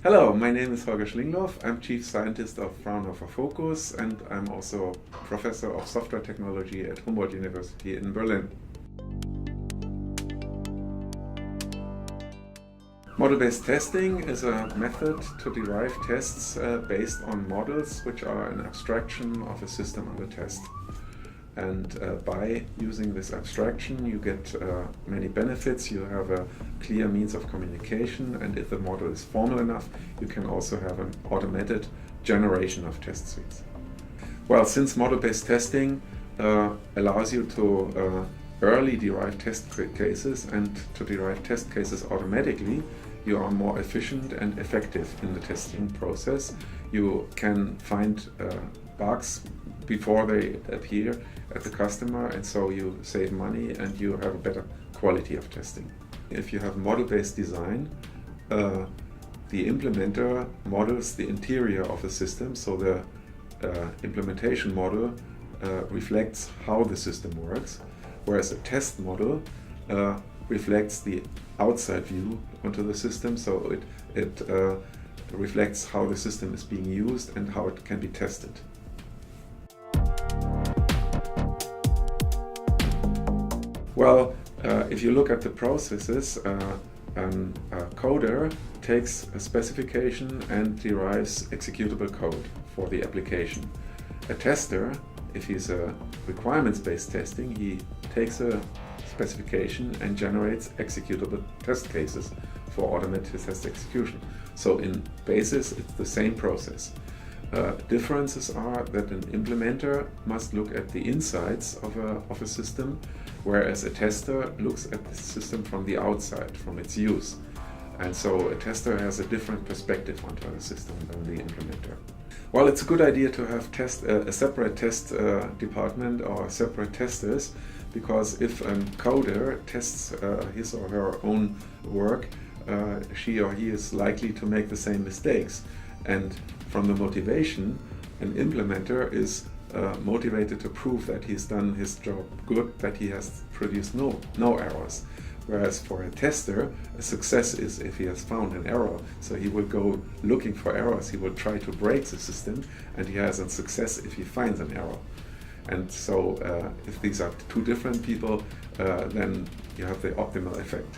Hello, my name is Holger Schlingloff. I'm Chief Scientist of Fraunhofer FOKUS and I'm also Professor of Software Technology at Humboldt University in Berlin. Model-based testing is a method to derive tests based on models which are an abstraction of a system under test. And by using this abstraction you get many benefits. You have a clear means of communication, and if the model is formal enough you can also have an automated generation of test suites. Well, since model-based testing allows you to early derive test cases and to derive test cases automatically, you are more efficient and effective in the testing process. You can find bugs before they appear at the customer, and so you save money and you have a better quality of testing. If you have model-based design, the implementer models the interior of the system, so the implementation model reflects how the system works, whereas a test model reflects the outside view onto the system, so it reflects how the system is being used and how it can be tested. Well, if you look at the processes, a coder takes a specification and derives executable code for the application. A tester, if he's a requirements-based testing, he takes a specification and generates executable test cases for automated test execution. So in basis, it's the same process. Differences are that an implementer must look at the insides of a system, whereas a tester looks at the system from the outside, from its use. And so a tester has a different perspective onto the system than the implementer. Well, it's a good idea to have a separate test department or separate testers, because if a coder tests his or her own work, she or he is likely to make the same mistakes. And from the motivation, an implementer is motivated to prove that he's done his job good, that he has produced no errors. Whereas for a tester, a success is if he has found an error. So he will go looking for errors, he will try to break the system, and he has a success if he finds an error. And so if these are two different people, then you have the optimal effect.